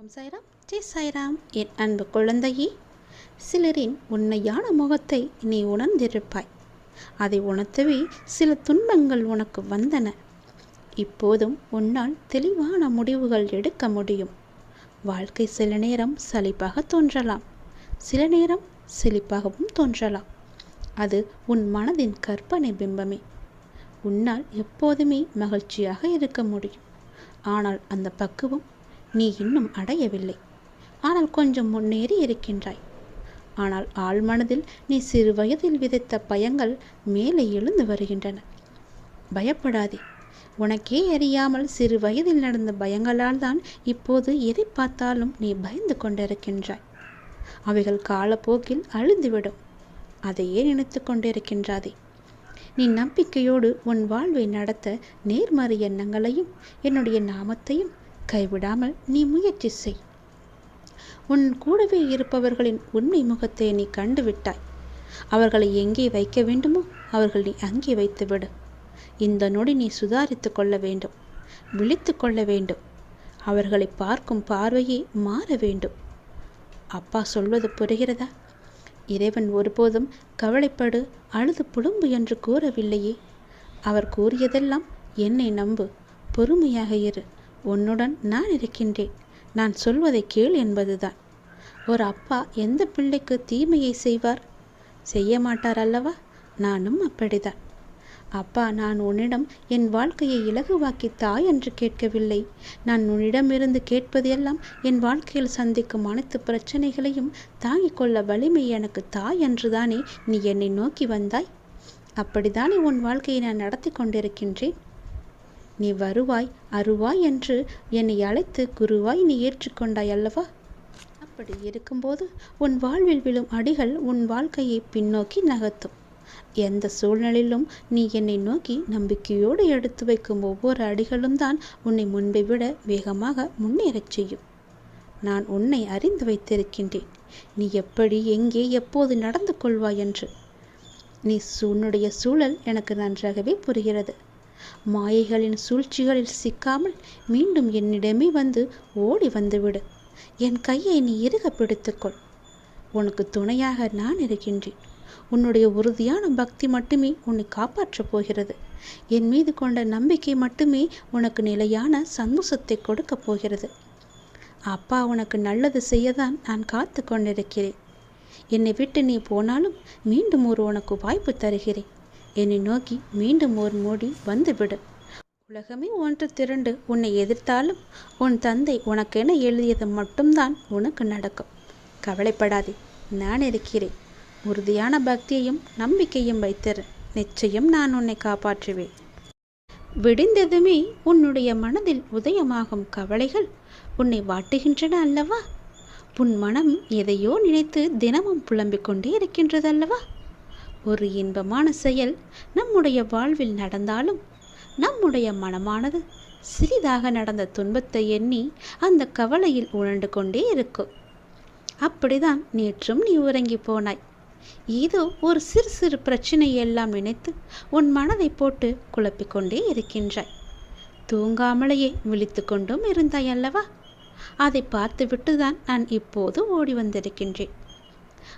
ஓம் சாய்ராம், ஜெய் சாய்ராம். என் அன்பு குழந்தையே, சிலரின் உண்மையான முகத்தை நீ உணர்ந்திருப்பாய். அதை உணர்த்தவே சில துன்பங்கள் உனக்கு வந்தன. இப்போதும் உன்னால் தெளிவான முடிவுகள் எடுக்க முடியும். வாழ்க்கை சில நேரம் சலிப்பாக தோன்றலாம், சில நேரம் செழிப்பாகவும் தோன்றலாம். அது உன் மனதின் கற்பனை பிம்பமே. உன்னால் எப்போதுமே மகிழ்ச்சியாக இருக்க முடியும். ஆனால் அந்த பக்குவம் நீ இன்னும் அடையவில்லை. ஆனால் கொஞ்சம் முன்னேறி இருக்கின்றாய். ஆனால் ஆழ்மனதில் நீ சிறு வயதில் விதைத்த பயங்கள் மேலே எழுந்து வருகின்றன. பயப்படாதே. உனக்கே அறியாமல் சிறு வயதில் நடந்த பயங்களால் தான் இப்போது எதை பார்த்தாலும் நீ பயந்து கொண்டிருக்கின்றாய். அவைகள் காலப்போக்கில் அழிந்துவிடும். அதையே நினைத்து கொண்டிருக்கின்றாதே. நீ நம்பிக்கையோடு உன் வாழ்வை நடத்த நேர்மறை எண்ணங்களையும் என்னுடைய நாமத்தையும் கைவிடாமல் நீ முயற்சி செய். உன் கூடவே இருப்பவர்களின் உண்மை முகத்தை நீ கண்டுவிட்டாய். அவர்களை எங்கே வைக்க வேண்டுமோ அவர்கள் நீ அங்கே வைத்துவிடு. இந்த நொடி நீ சுதாரித்து கொள்ள வேண்டும், விழித்து கொள்ள வேண்டும். அவர்களை பார்க்கும் பார்வையே மாற வேண்டும். அப்பா சொல்வது புரிகிறதா? இறைவன் ஒருபோதும் கவலைப்படு, அழுது புழும்பு என்று கூறவில்லையே. அவர் கூறியதெல்லாம் என்னை நம்பு, பொறுமையாக இரு, உன்னுடன் நான் இருக்கின்றேன், நான் சொல்வதை கேள் என்பதுதான். ஒரு அப்பா எந்த பிள்ளைக்கு தீமையை செய்வார்? செய்ய மாட்டார் அல்லவா? நானும் அப்படிதான். அப்பா, நான் உன்னிடம் என் வாழ்க்கையை இலகுவாக்கி தாய் என்று கேட்கவில்லை. நான் உன்னிடமிருந்து கேட்பதெல்லாம் என் வாழ்க்கையில் சந்திக்கும் அனைத்து பிரச்சனைகளையும் தாங்கிக் கொள்ள வலிமை எனக்கு தாய் என்றுதானே நீ என்னை நோக்கி வந்தாய். அப்படித்தானே உன் வாழ்க்கையை நான் நடத்தி கொண்டிருக்கின்றேன். நீ வருவாய் அருவாய் என்று என்னை அழைத்து குருவாய் நீ ஏற்றுக்கொண்டாய் அல்லவா? அப்படி இருக்கும்போது உன் வாழ்வில் விழும் அடிகள் உன் வாழ்க்கையை பின்னோக்கி நகர்த்தும். எந்த சூழ்நிலையிலும் நீ என்னை நோக்கி நம்பிக்கையோடு எடுத்து வைக்கும் ஒவ்வொரு அடிகளும் தான் உன்னை முன்பை விட வேகமாக முன்னேறச் செய்யும். நான் உன்னை அறிந்து வைத்திருக்கின்றேன். நீ எப்படி, எங்கே, எப்போது நடந்து கொள்வாய் என்று. உன்னுடைய சூழல் எனக்கு நன்றாகவே புரிகிறது. மாயைகளின் சூழ்ச்சிகளில் சிக்காமல் மீண்டும் என்னிடமே வந்து ஓடி வந்துவிடு. என் கையை நீ இறுக பிடித்துக்கொள். உனக்கு துணையாக நான் இருக்கின்றேன். உன்னுடைய உறுதியான பக்தி மட்டுமே உன்னை காப்பாற்றப் போகிறது. என் மீது கொண்ட நம்பிக்கை மட்டுமே உனக்கு நிலையான சந்தோஷத்தை கொடுக்கப் போகிறது. அப்பா உனக்கு நல்லது செய்யத்தான் நான் காத்து கொண்டிருக்கிறேன். என்னை விட்டு நீ போனாலும் மீண்டும் உனக்கு வாய்ப்பு தருகிறேன். என்னை நோக்கி மீண்டும் ஒரு மோடி வந்துவிடு. உலகமே ஒன்று திரண்டு உன்னை எதிர்த்தாலும் உன் தந்தை உனக்கென எழுதியது மட்டும்தான் உனக்கு நடக்கும். கவலைப்படாதே, நான் இருக்கிறேன். உறுதியான பக்தியையும் நம்பிக்கையும் வைத்திரு. நிச்சயம் நான் உன்னை காப்பாற்றுவேன். விடிந்ததுமே உன்னுடைய மனதில் உதயமாகும் கவலைகள் உன்னை வாட்டுகின்றன அல்லவா? உன் மனம் எதையோ நினைத்து தினமும் புலம்பிக் கொண்டே இருக்கின்றது அல்லவா? ஒரு இன்பமான செயல் நம்முடைய வாழ்வில் நடந்தாலும் நம்முடைய மனமானது சிறிதாக நடந்த துன்பத்தை எண்ணி அந்த கவலையில் உழண்டு கொண்டே இருக்கும். அப்படிதான் நேற்றும் நீ உறங்கி போனாய். ஏதோ ஒரு சிறு சிறு பிரச்சனையெல்லாம் நினைத்து உன் மனதை போட்டு குழப்பிக்கொண்டே இருக்கின்றாய். தூங்காமலேயே விழித்து கொண்டும் இருந்தாய் அல்லவா? அதை பார்த்துவிட்டுதான் நான் இப்போது ஓடி வந்திருக்கின்றேன்.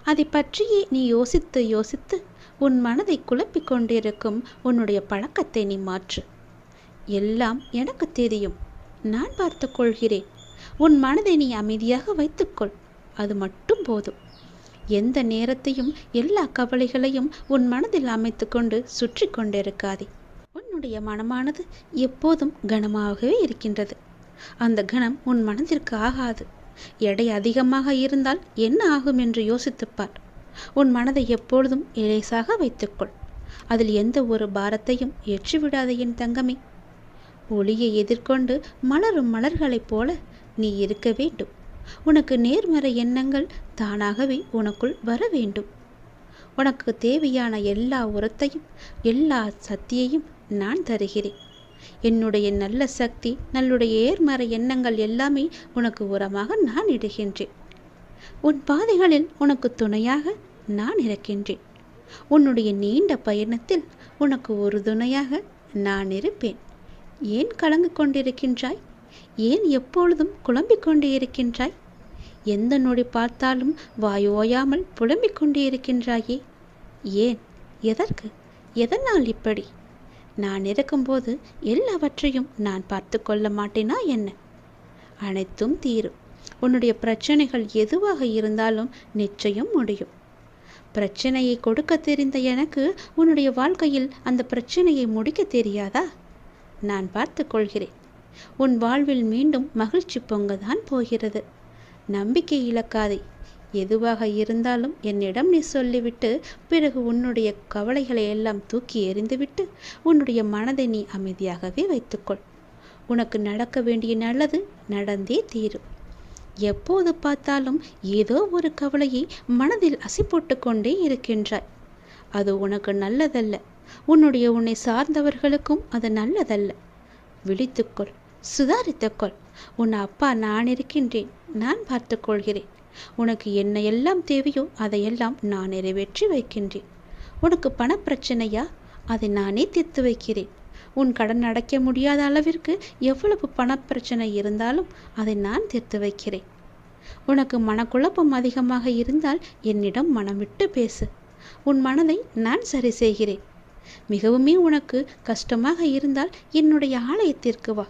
அதை பற்றியே நீ யோசித்து யோசித்து உன் மனதை குழப்பிக் கொண்டிருக்கும் உன்னுடைய பழக்கத்தை நீ மாற்று. எல்லாம் எனக்கு தெரியும், நான் பார்த்து கொள்கிறேன். உன் மனதை நீ அமைதியாக வைத்துக்கொள். அது மட்டும் போதும். எந்த நேரத்தையும் எல்லா கவலைகளையும் உன் மனதில் அமைத்து கொண்டு சுற்றி கொண்டிருக்காதே. உன்னுடைய மனமானது எப்போதும் கனமாகவே இருக்கின்றது. அந்த கனம் உன் மனதிற்கு ஆகாது. எடை அதிகமாக இருந்தால் என்ன ஆகும் என்று யோசித்துப்பார். உன் மனதை எப்பொழுதும் இலேசாக வைத்துக்கொள். அதில் எந்த ஒரு பாரத்தையும் ஏற்றிவிடாதே என் தங்கமே. ஒளியை எதிர்கொண்டு மலரும் மலர்களைப் போல நீ இருக்க வேண்டும். உனக்கு நேர்மறை எண்ணங்கள் தானாகவே உனக்குள் வர வேண்டும். உனக்கு தேவையான எல்லா உரத்தையும் எல்லா சக்தியையும் நான் தருகிறேன். என்னுடைய நல்ல சக்தி, நல்லுடைய ஏர்மறை எண்ணங்கள் எல்லாமே உனக்கு உரமாக நான் இடுகின்றேன். உன் பாதைகளில் உனக்கு துணையாக நான் இருக்கின்றேன். உன்னுடைய நீண்ட பயணத்தில் உனக்கு ஒரு துணையாக நான் இருப்பேன். ஏன் கலங்கு கொண்டிருக்கின்றாய்? ஏன் எப்பொழுதும் குழம்பிக் கொண்டே இருக்கின்றாய்? எந்த நொடி பார்த்தாலும் வாய் ஓயாமல் புலம்பிக் கொண்டே இருக்கின்றாயே? ஏன்? எதற்கு? எதனால் இப்படி? நான் இருக்கும்போது எல்லாவற்றையும் நான் பார்த்து கொள்ள மாட்டேனா என்ன? அனைத்தும் தீரும். உன்னுடைய பிரச்சனைகள் எதுவாக இருந்தாலும் நிச்சயம் முடியும். பிரச்சனையை கொடுக்க தெரிந்த எனக்கு உன்னுடைய வாழ்க்கையில் அந்த பிரச்சனையை முடிக்க தெரியாதா? நான் பார்த்து கொள்கிறேன். உன் வாழ்வில் மீண்டும் மகிழ்ச்சி பொங்கதான் போகிறது. நம்பிக்கை இழக்காதே. எதுவாக இருந்தாலும் என்னிடம் நீ சொல்லிவிட்டு பிறகு உன்னுடைய கவலைகளை எல்லாம் தூக்கி எறிந்துவிட்டு உன்னுடைய மனதை நீ அமைதியாகவே வைத்துக்கொள். உனக்கு நடக்க வேண்டிய நல்லது நடந்தே தீரும். எப்போது பார்த்தாலும் ஏதோ ஒரு கவலையை மனதில் அசை போட்டு கொண்டே இருக்கின்றாய். அது உனக்கு நல்லதல்ல. உன்னை சார்ந்தவர்களுக்கும் அது நல்லதல்ல. விழித்துக்கொள், சுதாரித்துக்கொள். உன் அப்பா நான் இருக்கின்றேன். நான் பார்த்து கொள்கிறேன். உனக்கு என்ன எல்லாம் தேவையோ அதையெல்லாம் நான் நிறைவேற்றி வைக்கின்றேன். உனக்கு பணப்பிரச்சனையா? அதை நானே தீர்த்து வைக்கிறேன். உன் கடன் அடைக்க முடியாத அளவிற்கு எவ்வளவு பணப்பிரச்சனை இருந்தாலும் அதை நான் தீர்த்து வைக்கிறேன். உனக்கு மனக்குழப்பம் அதிகமாக இருந்தால் என்னிடம் மனம் விட்டு பேசு. உன் மனதை நான் சரி செய்கிறேன். மிகவுமே உனக்கு கஷ்டமாக இருந்தால் என்னுடைய ஆலயத்திற்கு வா.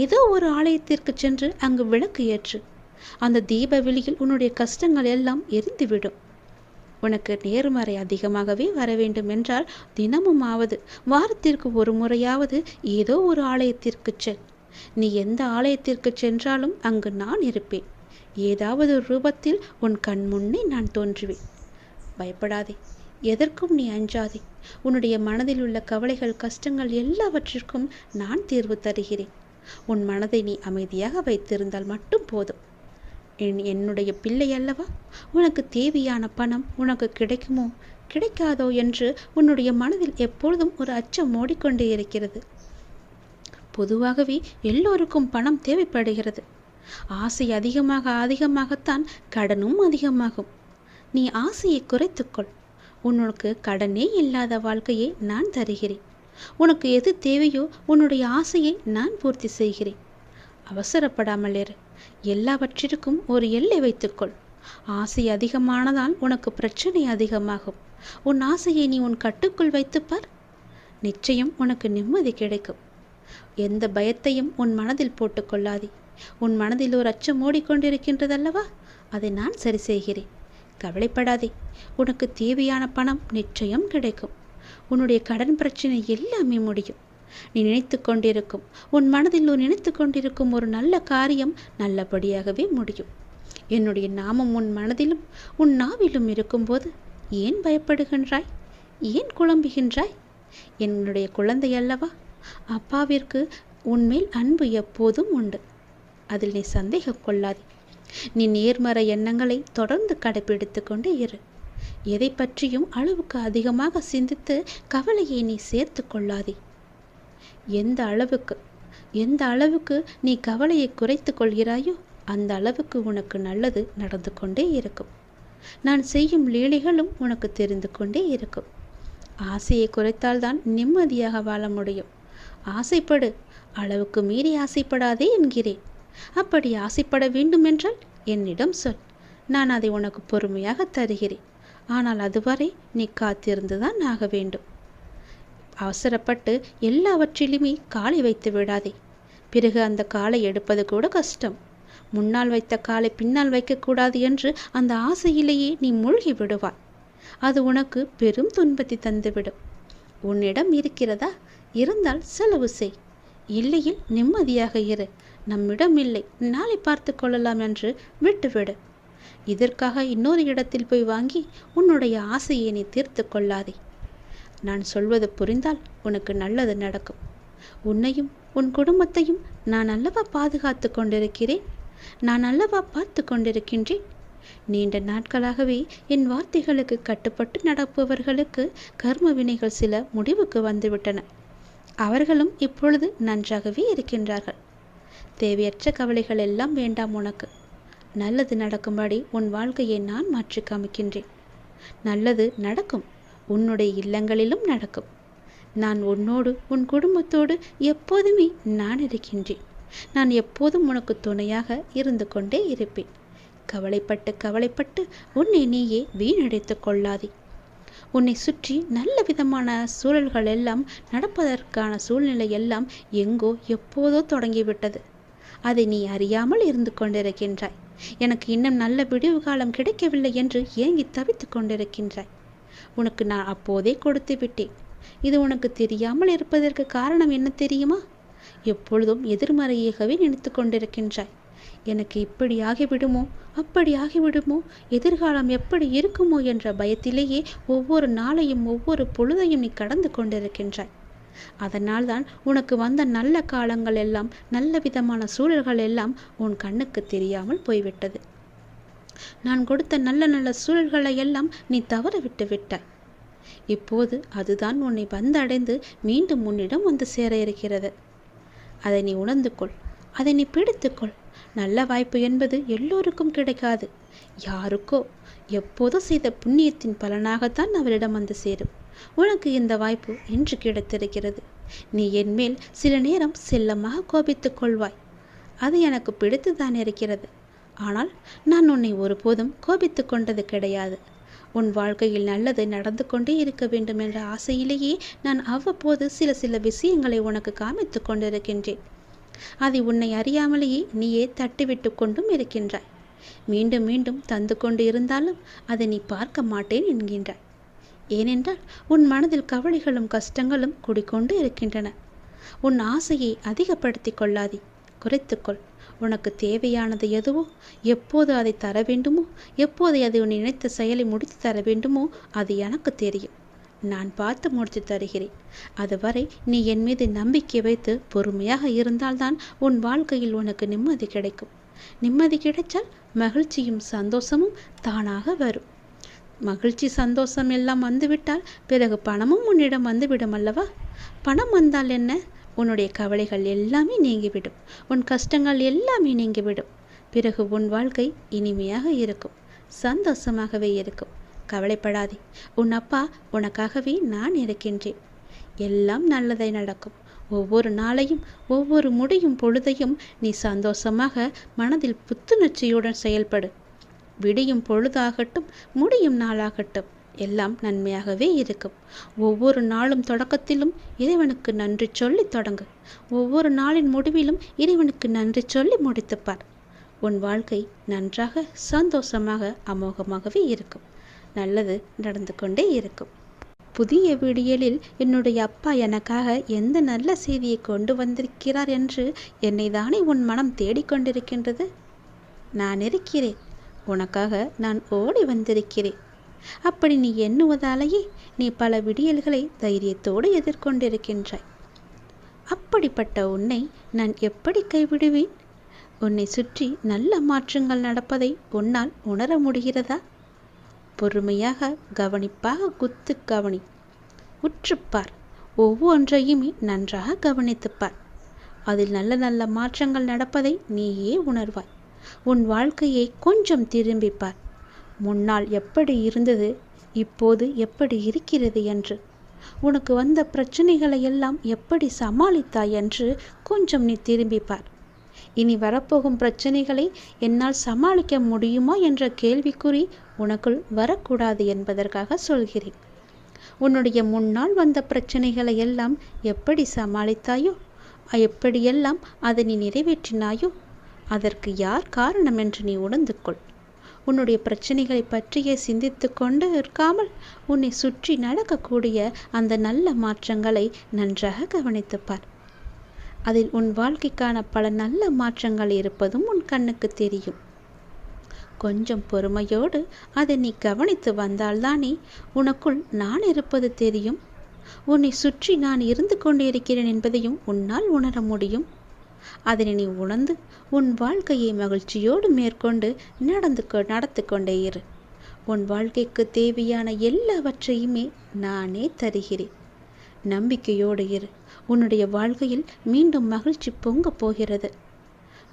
ஏதோ ஒரு ஆலயத்திற்கு சென்று அங்கு விளக்கு ஏற்று. அந்த தீப வெளியில் உன்னுடைய கஷ்டங்கள் எல்லாம் எரிந்துவிடும். உனக்கு நேர்மறை அதிகமாகவே வர வேண்டும் என்றால் தினமுமாவது வாரத்திற்கு ஒரு முறையாவது ஏதோ ஒரு ஆலயத்திற்கு செல். நீ எந்த ஆலயத்திற்கு சென்றாலும் அங்கு நான் இருப்பேன். ஏதாவது ஒரு ரூபத்தில் உன் கண் முன்னே நான் தோன்றுவேன். பயப்படாதே. எதற்கும் நீ அஞ்சாதே. உன்னுடைய மனதில் உள்ள கவலைகள் கஷ்டங்கள் எல்லாவற்றிற்கும் நான் தீர்வு தருகிறேன். உன் மனதை நீ அமைதியாக வைத்திருந்தால் மட்டும் போதும். என்னுடைய பிள்ளை அல்லவா? உனக்கு தேவையான பணம் உனக்கு கிடைக்குமோ கிடைக்காதோ என்று உன்னுடைய மனதில் எப்பொழுதும் ஒரு அச்சம் ஓடிக்கொண்டே இருக்கிறது. பொதுவாகவே எல்லோருக்கும் பணம் தேவைப்படுகிறது. ஆசை அதிகமாகத்தான் கடனும் அதிகமாகும். நீ ஆசையை குறைத்துக்கொள். உனக்கு கடனே இல்லாத வாழ்க்கையை நான் தருகிறேன். உனக்கு எது தேவையோ உன்னுடைய ஆசையை நான் பூர்த்தி செய்கிறேன். அவசரப்படாமல் இரு. எல்லாவற்றிற்கும் ஒரு எல்லை வைத்துக்கொள். ஆசை அதிகமானதால் உனக்கு பிரச்சனை அதிகமாகும். உன் ஆசையை நீ உன் கட்டுக்குள் வைத்துப்பார். நிச்சயம் உனக்கு நிம்மதி கிடைக்கும். எந்த பயத்தையும் உன் மனதில் போட்டுக்கொள்ளாதே. உன் மனதில் ஒரு அச்சம் ஓடிக்கொண்டிருக்கின்றதல்லவா? அதை நான் சரி செய்கிறேன். கவலைப்படாதே. உனக்கு தேவையான பணம் நிச்சயம் கிடைக்கும். உன்னுடைய கடன் பிரச்சனை எல்லாமே முடியும். நீ நினைத்து கொண்டிருக்கும் உன் மனதில் நினைத்து கொண்டிருக்கும் ஒரு நல்ல காரியம் நல்லபடியாகவே முடியும். என்னுடைய நாமம் உன் மனதிலும் உன் நாவிலும் இருக்கும்போது ஏன் பயப்படுகின்றாய்? ஏன் குழம்புகின்றாய்? என்னுடைய குழந்தை அல்லவா? அப்பாவிற்கு உன்மேல் அன்பு எப்போதும் உண்டு. அதில் நீ சந்தேகம் கொள்ளாதே. நீ நேர்மறை எண்ணங்களை தொடர்ந்து கடைபிடித்து கொண்டே இரு. எதை பற்றியும் அளவுக்கு அதிகமாக சிந்தித்து கவலையை நீ சேர்த்து கொள்ளாதே. எந்த அளவுக்கு நீ கவலையை குறைத்து கொள்கிறாயோ அந்த அளவுக்கு உனக்கு நல்லது நடந்து கொண்டே இருக்கும். நான் செய்யும் லீலைகளும் உனக்கு தெரிந்து கொண்டே இருக்கும். ஆசையை குறைத்தால்தான் நிம்மதியாக வாழ முடியும். ஆசைப்படு, அளவுக்கு மீறி ஆசைப்படாதே என்கிறேன். அப்படி ஆசைப்பட வேண்டுமென்றால் என்னிடம் சொல். நான் அதை உனக்கு பொறுமையாக தருகிறேன். ஆனால் அதுவரை நீ காத்திருந்துதான் ஆக வேண்டும். அவசரப்பட்டு எல்லாவற்றிலுமே காலை வைத்து விடாதே. பிறகு அந்த காலை எடுப்பது கூட கஷ்டம். முன்னால் வைத்த காலை பின்னால் வைக்கக்கூடாது என்று அந்த ஆசையிலேயே நீ மூழ்கி விடுவாய். அது உனக்கு பெரும் துன்பத்தை தந்துவிடும். உன்னிடம் இருக்கிறதா? இருந்தால் செலவு செய். இல்லையில் நிம்மதியாக இரு. நம்மிடம் இல்லை, நாளை பார்த்து கொள்ளலாம் என்று விட்டுவிடு. இதற்காக இன்னொரு இடத்தில் போய் வாங்கி உன்னுடைய ஆசையை நீ தீர்த்து கொள்ளாதே. நான் சொல்வது புரிந்தால் உனக்கு நல்லது நடக்கும். உன்னையும் உன் குடும்பத்தையும் நான் அல்லவா பாதுகாத்து கொண்டிருக்கிறேன். நான் அல்லவா பார்த்து கொண்டிருக்கின்றேன். நீண்ட நாட்களாகவே என் வார்த்தைகளுக்கு கட்டுப்பட்டு நடப்பவர்களுக்கு கர்ம வினைகள் சில முடிவுக்கு வந்துவிட்டன. அவர்களும் இப்பொழுது நன்றாகவே இருக்கின்றார்கள். தேவையற்ற கவலைகள் எல்லாம் வேண்டாம் உனக்கு. நல்லது நடக்கும்படி உன் வாழ்க்கையை நான் மாற்றி காமிக்கின்றேன். நல்லது நடக்கும். உன்னுடைய இல்லங்களிலும் நடக்கும். நான் உன்னோடு உன் குடும்பத்தோடு எப்போதுமே நான் இருக்கின்றேன். நான் எப்போதும் உனக்கு துணையாக இருந்து கொண்டே இருப்பேன். கவலைப்பட்டு கவலைப்பட்டு உன்னை நீயே வீணடித்து கொள்ளாதே. உன்னை சுற்றி நல்ல விதமான சூழல்கள் எல்லாம் நடப்பதற்கான சூழ்நிலை எல்லாம் எங்கோ எப்போதோ தொடங்கிவிட்டது. அதை நீ அறியாமல் இருந்து கொண்டிருக்கின்றாய். எனக்கு இன்னும் நல்ல விடிவு காலம் கிடைக்கவில்லை என்று ஏங்கி தவித்து கொண்டிருக்கின்றாய். உனக்கு நான் அப்போதே கொடுத்து விட்டேன். இது உனக்கு தெரியாமல் இருப்பதற்கு காரணம் என்ன தெரியுமா? எப்பொழுதும் எதிர்மறையாகவே நினைத்து கொண்டிருக்கின்றாய். எனக்கு இப்படி ஆகிவிடுமோ, அப்படி ஆகிவிடுமோ, எதிர்காலம் எப்படி இருக்குமோ என்ற பயத்திலேயே ஒவ்வொரு நாளையும் ஒவ்வொரு பொழுதையும் நீ கடந்து கொண்டிருக்கின்றாய். அதனால்தான் உனக்கு வந்த நல்ல காலங்கள் எல்லாம், நல்ல விதமான சூழல்கள் எல்லாம் உன் கண்ணுக்கு தெரியாமல் போய்விட்டது. நான் கொடுத்த நல்ல நல்ல சூழல்களை எல்லாம் நீ தவற விட்டு விட்டாய். இப்போது அதுதான் உன்னை வந்தடைந்து மீண்டும் உன்னிடம் வந்து சேர இருக்கிறது. அதை நீ உணர்ந்து கொள், அதை நீ பிடித்துக்கொள். நல்ல வாய்ப்பு என்பது எல்லோருக்கும் கிடைக்காது. யாருக்கோ எப்போதோ செய்த புண்ணியத்தின் பலனாகத்தான் அவரிடம் வந்து சேரும். உனக்கு இந்த வாய்ப்பு இன்று கிடைத்திருக்கிறது. நீ என் மேல் சில நேரம் செல்லமாக கோபித்துக் கொள்வாய். அது எனக்கு பிடித்துதான் இருக்கிறது. ஆனால் நான் உன்னை ஒருபோதும் கோபித்து கொண்டது கிடையாது. உன் வாழ்க்கையில் நல்லது நடந்து கொண்டே இருக்க வேண்டும் என்ற ஆசையிலேயே நான் அவ்வப்போது சில விஷயங்களை உனக்கு காமித்து கொண்டிருக்கின்றேன். அதை உன்னை அறியாமலேயே நீயே தட்டிவிட்டு கொண்டும் இருக்கின்றாய். மீண்டும் மீண்டும் தந்து கொண்டு இருந்தாலும் அதை நீ பார்க்க மாட்டேன் என்கின்றாய். ஏனென்றால் உன் மனதில் கவலைகளும் கஷ்டங்களும் குடிக்கொண்டு இருக்கின்றன. உன் ஆசையை அதிகப்படுத்தி கொள்ளாதே, குறைத்துக்கொள். உனக்கு தேவையானது எதுவோ, எப்போது அதை தர வேண்டுமோ, எப்போது அதை உன் நினைத்த செயலை முடித்து தர வேண்டுமோ அது எனக்கு தெரியும். நான் பார்த்து முடித்து தருகிறேன். அதுவரை நீ என் மீது நம்பிக்கை வைத்து பொறுமையாக இருந்தால்தான் உன் வாழ்க்கையில் உனக்கு நிம்மதி கிடைக்கும். நிம்மதி கிடைத்தால் மகிழ்ச்சியும் சந்தோஷமும் தானாக வரும். மகிழ்ச்சி சந்தோஷம் எல்லாம் வந்துவிட்டால் பிறகு பணமும் உன்னிடம் வந்துவிடும் அல்லவா? பணம் வந்தால் என்ன? உன்னுடைய கவலைகள் எல்லாமே நீங்கிவிடும். உன் கஷ்டங்கள் எல்லாமே நீங்கிவிடும். பிறகு உன் வாழ்க்கை இனிமையாக இருக்கும், சந்தோஷமாகவே இருக்கும். கவலைப்படாதே. உன் அப்பா உனக்காகவே நான் இருக்கின்றேன். எல்லாம் நல்லதை நடக்கும். ஒவ்வொரு நாளையும் ஒவ்வொரு முடியும் பொழுதையும் நீ சந்தோஷமாக மனதில் புத்துணர்ச்சியுடன் செயல்படு. விடியும் பொழுதாகட்டும், முடியும் நாளாகட்டும், எல்லாம் நன்மையாகவே இருக்கும். ஒவ்வொரு நாளும் தொடக்கத்திலும் இறைவனுக்கு நன்றி சொல்லி தொடங்கு. ஒவ்வொரு நாளின் முடிவிலும் இறைவனுக்கு நன்றி சொல்லி முடித்துப்பார். உன் வாழ்க்கை நன்றாக சந்தோஷமாக அமோகமாகவே இருக்கும். நல்லது நடந்து கொண்டே இருக்கும். புதிய விடியலில் என்னுடைய அப்பா எனக்காக எந்த நல்ல செய்தியை கொண்டு வந்திருக்கிறார் என்று என்னை தானே உன் மனம் தேடிக்கொண்டிருக்கின்றது. நான் இருக்கிறேன். உனக்காக நான் ஓடி வந்திருக்கிறேன். அப்படி நீ எண்ணுவதாலேயே நீ பல விடியல்களை தைரியத்தோடு எதிர்கொண்டிருக்கின்றாய். அப்படிப்பட்ட உன்னை நான் எப்படி கைவிடுவேன்? உன்னை சுற்றி நல்ல மாற்றங்கள் நடப்பதை உன்னால் உணர முடிகிறதா? பொறுமையாக கவனிப்பாக குத்து கவனி. உற்றுப்பார். ஒவ்வொன்றையுமே நன்றாக கவனித்துப்பார். அதில் நல்ல நல்ல மாற்றங்கள் நடப்பதை நீயே உணர்வாய். உன் வாழ்க்கையை கொஞ்சம் திரும்பிப்பார். முன்னால் எப்படி இருந்தது, இப்போது எப்படி இருக்கிறது என்று, உனக்கு வந்த பிரச்சனைகளை எல்லாம் எப்படி சமாளித்தாய் என்று கொஞ்சம் நீ திரும்பிப்பார். இனி வரப்போகும் பிரச்சனைகளை என்னால் சமாளிக்க முடியுமா என்ற கேள்விக்குறி உனக்குள் வரக்கூடாது என்பதற்காக சொல்கிறேன். உன்னுடைய முன்னால் வந்த பிரச்சனைகளை எல்லாம் எப்படி சமாளித்தாயோ, எப்படியெல்லாம் அதை நீ நிறைவேற்றினாயோ, அதற்கு யார் காரணம் என்று நீ உணர்ந்து கொள். உன்னுடைய பிரச்சனைகளை பற்றியே சிந்தித்து கொண்டு இருக்காமல் உன்னை சுற்றி நடக்கக்கூடிய அந்த நல்ல மாற்றங்களை நன்றாக கவனித்துப்பார். அதில் உன் வாழ்க்கைக்கான பல நல்ல மாற்றங்கள் இருப்பதும் உன் கண்ணுக்கு தெரியும். கொஞ்சம் பொறுமையோடு அதை நீ கவனித்து வந்தால்தானே உனக்குள் நான் இருப்பது தெரியும். உன்னை சுற்றி நான் இருந்து கொண்டிருக்கிறேன் என்பதையும் உன்னால் உணர முடியும். அதனை நீ உணர்ந்து உன் வாழ்க்கையை மகிழ்ச்சியோடு மேற்கொண்டு நடத்து கொண்டே இரு. உன் வாழ்க்கைக்கு தேவையான எல்லாவற்றையுமே நானே தருகிறேன். நம்பிக்கையோடு இரு. உன்னுடைய வாழ்க்கையில் மீண்டும் மகிழ்ச்சி பொங்க போகிறது.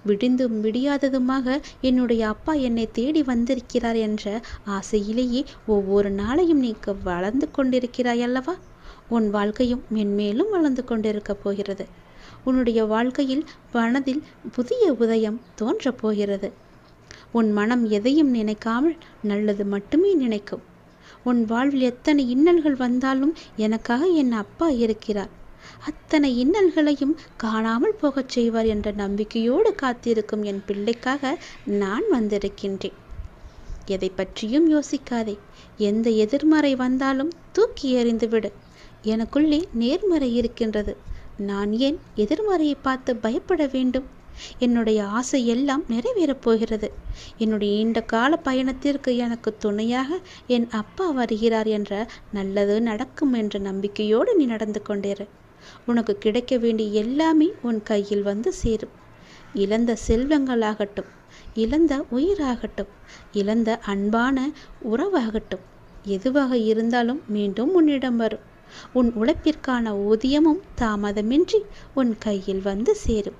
விடிந்தும் விடியாததுமாக என்னுடைய அப்பா என்னை தேடி வந்திருக்கிறார் என்ற ஆசையிலேயே ஒவ்வொரு நாளையும் நீ வளர்ந்து கொண்டிருக்கிறாய் அல்லவா? உன் வாழ்க்கையும் மென்மேலும் வளர்ந்து கொண்டிருக்க போகிறது. உன்னுடைய வாழ்க்கையில் மனதில் புதிய உதயம் தோன்றப் போகிறது. உன் மனம் எதையும் நினைக்காமல் நல்லது மட்டுமே நினைக்கும். உன் வாழ்வில் எத்தனை இன்னல்கள் வந்தாலும் எனக்காக என் அப்பா இருக்கிறார், அத்தனை இன்னல்களையும் காணாமல் போகச் செய்வார் என்ற நம்பிக்கையோடு காத்திருக்கும் என் பிள்ளைக்காக நான் வந்திருக்கின்றேன். எதை பற்றியும் யோசிக்காதே. எந்த எதிர்மறை வந்தாலும் தூக்கி எறிந்துவிடு. எனக்குள்ளே நேர்மறை இருக்கின்றது. நான் ஏன் எதிர்மறையை பார்த்து பயப்பட வேண்டும்? என்னுடைய ஆசை எல்லாம் நிறைவேறப் போகிறது. என்னுடைய நீண்ட கால பயணத்திற்கு எனக்கு துணையாக என் அப்பா வருகிறார் என்ற நல்லது நடக்கும் என்ற நம்பிக்கையோடு நீ நடந்து கொண்டேரு. உனக்கு கிடைக்க வேண்டிய எல்லாமே உன் கையில் வந்து சேரும். இழந்த செல்வங்களாகட்டும், இழந்த உயிராகட்டும், இழந்த அன்பான உறவாகட்டும், எதுவாக இருந்தாலும் மீண்டும் உன்னிடம் வரும். உன் உழைப்பிற்கான ஊதியமும் தாமதமின்றி உன் கையில் வந்து சேரும்.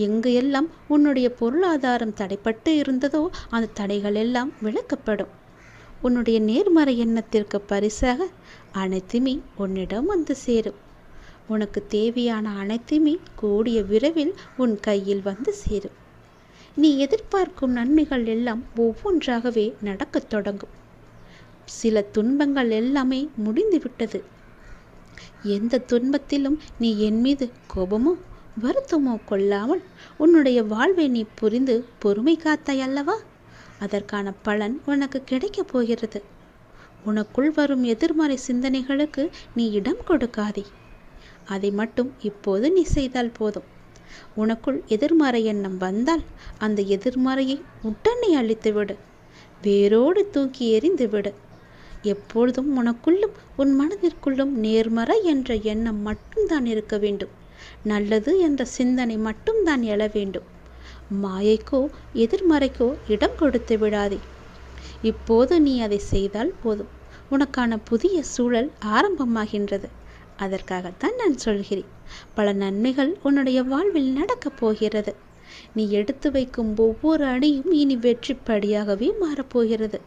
எங்கு எல்லாம் உன்னுடைய பொருளாதாரம் தடைப்பட்டு இருந்ததோ அந்த தடைகள் எல்லாம் விலக்கப்படும். உன்னுடைய நேர்மறை எண்ணத்திற்கு பரிசாக அனைத்துமே உன்னிடம் வந்து சேரும். உனக்கு தேவையான அனைத்துமே கூடிய விரைவில் உன் கையில் வந்து சேரும். நீ எதிர்பார்க்கும் நன்மைகள் எல்லாம் ஒவ்வொன்றாகவே நடக்கத் தொடங்கும். சில துன்பங்கள் எல்லாமே முடிந்துவிட்டது. எந்த துன்பத்திலும் நீ என் மீது கோபமோ வருத்தமோ கொள்ளாமல் உன்னுடைய வாழ்வை நீ புரிந்து பொறுமை காத்தாய் அல்லவா? அதற்கான பலன் உனக்கு கிடைக்கப் போகிறது. உனக்குள் வரும் எதிர்மறை சிந்தனைகளுக்கு நீ இடம் கொடுக்காதே. அதை மட்டும் இப்போது நீ செய்தால் போதும். உனக்குள் எதிர்மறை எண்ணம் வந்தால் அந்த எதிர்மறையை உடனே அழித்துவிடு, வேரோடு தூக்கி எறிந்து விடு. எப்பொழுதும் உனக்குள்ளும் உன் மனதிற்குள்ளும் நேர்மறை என்ற எண்ணம் மட்டும்தான் இருக்க வேண்டும். நல்லது என்ற சிந்தனை மட்டும்தான் எழ வேண்டும். மாயைக்கோ எதிர்மறைக்கோ இடம் கொடுத்து விடாதே. இப்போது நீ அதை செய்தால் போதும். உனக்கான புதிய சூழல் ஆரம்பமாகின்றது. அதற்காகத்தான் நான் சொல்கிறேன். பல நன்மைகள் உன்னுடைய வாழ்வில் நடக்கப் போகிறது. நீ எடுத்து வைக்கும் ஒவ்வொரு அடியும் இனி வெற்றிப்படியாகவே மாறப்போகிறது.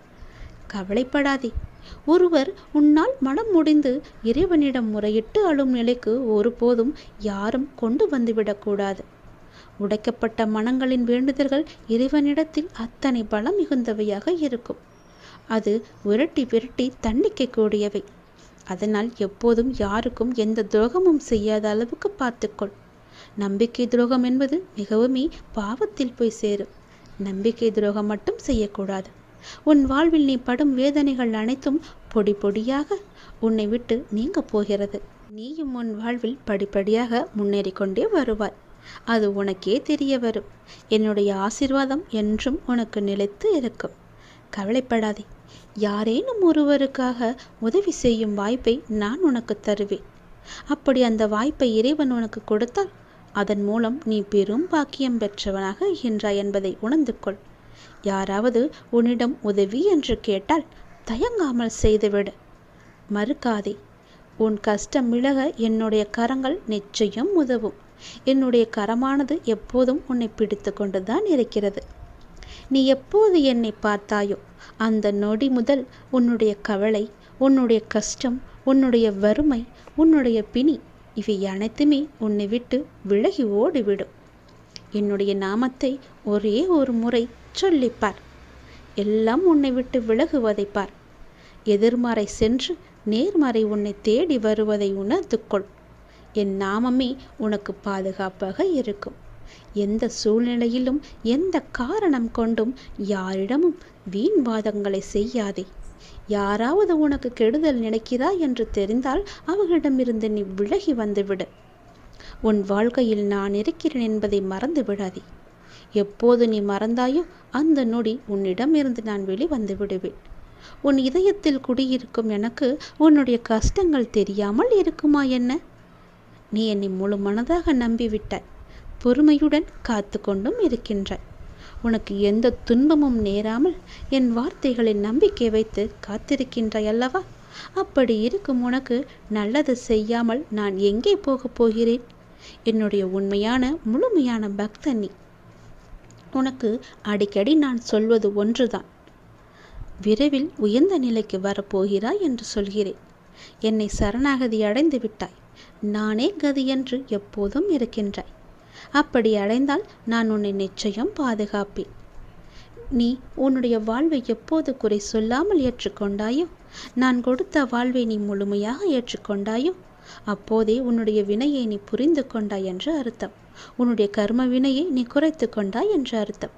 கவலைப்படாதே. ஒருவர் உன்னால் மனம் முடிந்து இறைவனிடம் முறையிட்டு அழும் நிலைக்கு ஒருபோதும் யாரும் கொண்டு வந்துவிடக்கூடாது. உடைக்கப்பட்ட மனங்களின் வேண்டுதல்கள் இறைவனிடத்தில் அத்தனை பலம் மிகுந்தவையாக இருக்கும். அது விரட்டி விரட்டி தண்டிக்கக்கூடியவை. அதனால் எப்போதும் யாருக்கும் எந்த துரோகமும் செய்யாத அளவுக்கு பார்த்துக்கொள். நம்பிக்கை துரோகம் என்பது மிகவுமே பாவத்தில் போய் சேரும். நம்பிக்கை துரோகம் மட்டும் செய்யக்கூடாது. உன் வாழ்வில் நீ படும் வேதனைகள் அனைத்தும் பொடி பொடியாக உன்னை விட்டு நீங்க போகிறது. நீயும் உன் வாழ்வில் படிப்படியாக முன்னேறி கொண்டே வருவாய். அது உனக்கே தெரிய வரும். என்னுடைய ஆசீர்வாதம் என்றும் உனக்கு நிலைத்து இருக்கும். கவலைப்படாதே. யாரேனும் ஒருவருக்காக உதவி செய்யும் வாய்ப்பை நான் உனக்கு தருவேன். அப்படி அந்த வாய்ப்பை இறைவன் உனக்கு கொடுத்தால் அதன் மூலம் நீ பெரும் பாக்கியம் பெற்றவனாக இருக்கின்றாய் என்பதை உணர்ந்து கொள். யாராவது உன்னிடம் உதவி என்று கேட்டால் தயங்காமல் செய்துவிடு. மறுக்காதே. உன் கஷ்டம் விலக என்னுடைய கரங்கள் நிச்சயம் உதவும். என்னுடைய கரமானது எப்போதும் உன்னை பிடித்து கொண்டுதான் இருக்கிறது. நீ எப்போது என்னை பார்த்தாயோ அந்த நொடி முதல் உன்னுடைய கவலை, உன்னுடைய கஷ்டம், உன்னுடைய வறுமை, உன்னுடைய பிணி இவை அனைத்துமே உன்னை விட்டு விலகி ஓடிவிடும். என்னுடைய நாமத்தை ஒரே ஒரு முறை சொல்லிப்பார். எல்லாம் உன்னை விட்டு விலகுவதை பார். எதிர்மறை சென்று நேர்மறை உன்னை தேடி வருவதை உணர்ந்து கொள். என் நாமமே உனக்கு பாதுகாப்பாக இருக்கும். எந்த சூழ்நிலையிலும் எந்த காரணம் கொண்டும் யாரிடமும் வீண் வாதங்களை செய்யாதே. யாராவது உனக்கு கெடுதல் நினைக்கிறாய் என்று தெரிந்தால் அவர்களிடமிருந்து நீ விலகி வந்துவிடு. உன் வாழ்க்கையில் நான் இருக்கிறேன் என்பதை மறந்து விடாதே. எப்போது நீ மறந்தாயோ அந்த நொடி உன்னிடமிருந்து நான் வெளிவந்து விடுவேன். உன் இதயத்தில் குடியிருக்கும் எனக்கு உன்னுடைய கஷ்டங்கள் தெரியாமல் இருக்குமா என்ன? நீ என்னை முழு மனதாக நம்பிவிட்டாய். பொறுமையுடன் காத்து கொண்டும் இருக்கின்றாய். உனக்கு எந்த துன்பமும் நேராமல் என் வார்த்தைகளில் நம்பிக்கை வைத்து காத்திருக்கின்றாய் அல்லவா? அப்படி இருக்கும் உனக்கு நல்லது செய்யாமல் நான் எங்கே போகப் போகிறேன்? என்னுடைய உண்மையான முழுமையான பக்தன் நீ. உனக்கு அடிக்கடி நான் சொல்வது ஒன்றுதான். விரைவில் உயர்ந்த நிலைக்கு வரப்போகிறாய் என்று சொல்கிறேன். என்னை சரணாகதி அடைந்து விட்டாய். நானே கதி என்று எப்போதும் இருக்கின்றாய். அப்படி அடைந்தால் நான் உன்னை நிச்சயம் பாதுகாப்பேன். நீ உன்னுடைய வாழ்வை எப்போது குறை சொல்லாமல் ஏற்றுக்கொண்டாயோ, நான் கொடுத்த வாழ்வை நீ முழுமையாக ஏற்றுக்கொண்டாயோ, அப்போதே உன்னுடைய வினையை நீ புரிந்து கொண்டாய் என்று அர்த்தம். உன்னுடைய கர்ம வினையை நீ குறைத்து கொண்டாய் என்று அர்த்தம்.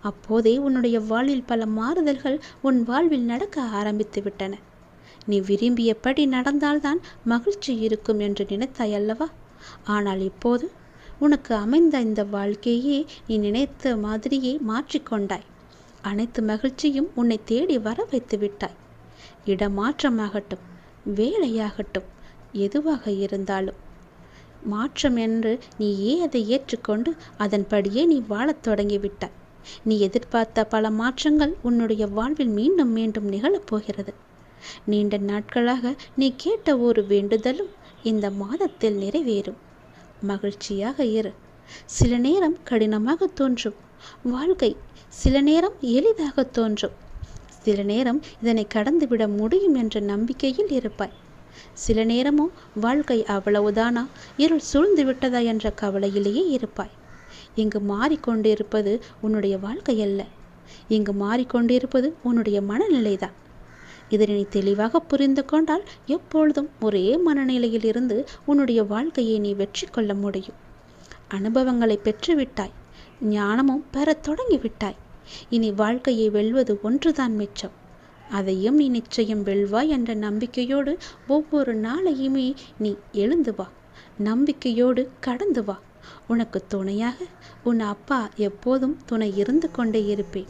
அப்போதே உன்னுடைய வாழ்வில் பல மாறுதல்கள் உன் வாழ்வில் நடக்க ஆரம்பித்து விட்டன. நீ விரும்பியபடி நடந்தால்தான் மகிழ்ச்சி இருக்கும் என்று நினைத்தாய் அல்லவா? ஆனால் இப்போது உனக்கு அமைந்த இந்த வாழ்க்கையே நீ நினைத்த மாதிரியே மாற்றிக்கொண்டாய். அனைத்து மகிழ்ச்சியும் உன்னை தேடி வர வைத்து விட்டாய். இடமாற்றமாகட்டும், வேலையாகட்டும், எதுவாக இருந்தாலும் மாற்றம் என்று நீயே அதை ஏற்றுக்கொண்டு அதன்படியே நீ வாழத் தொடங்கிவிட்டாய். நீ எதிர்பார்த்த பல மாற்றங்கள் உன்னுடைய வாழ்வில் மீண்டும் மீண்டும் நிகழப்போகிறது. நீண்ட நாட்களாக நீ கேட்ட ஒரு வேண்டுதலும் இந்த மாதத்தில் நிறைவேறும். மகிழ்ச்சியாக இரு. சில நேரம் கடினமாக தோன்றும் வாழ்க்கை, சில நேரம் எளிதாக தோன்றும். சில நேரம் இதனை கடந்துவிட முடியும் என்ற நம்பிக்கையில் இருப்பாய். சில நேரமோ வாழ்க்கை அவ்வளவுதானா, இருள் சூழ்ந்து விட்டதா என்ற கவலையிலேயே இருப்பாய். இங்கு மாறிக்கொண்டிருப்பது உன்னுடைய வாழ்க்கை அல்ல. இங்கு மாறிக்கொண்டிருப்பது உன்னுடைய மனநிலைதான். இதனை நீ தெளிவாக புரிந்து கொண்டால் எப்பொழுதும் ஒரே மனநிலையில் இருந்து உன்னுடைய வாழ்க்கையை நீ வெற்றி கொள்ள முடியும். அனுபவங்களை பெற்றுவிட்டாய், ஞானமும் பெறத் தொடங்கிவிட்டாய். இனி வாழ்க்கையை வெல்வது ஒன்றுதான் மிச்சம். அதையும் நீ நிச்சயம் வெல்வாய் என்ற நம்பிக்கையோடு ஒவ்வொரு நாளையுமே நீ எழுந்து வா. நம்பிக்கையோடு கடந்து வா. உனக்கு துணையாக உன் அப்பா எப்போதும் துணை இருந்து கொண்டே இருப்பேன்.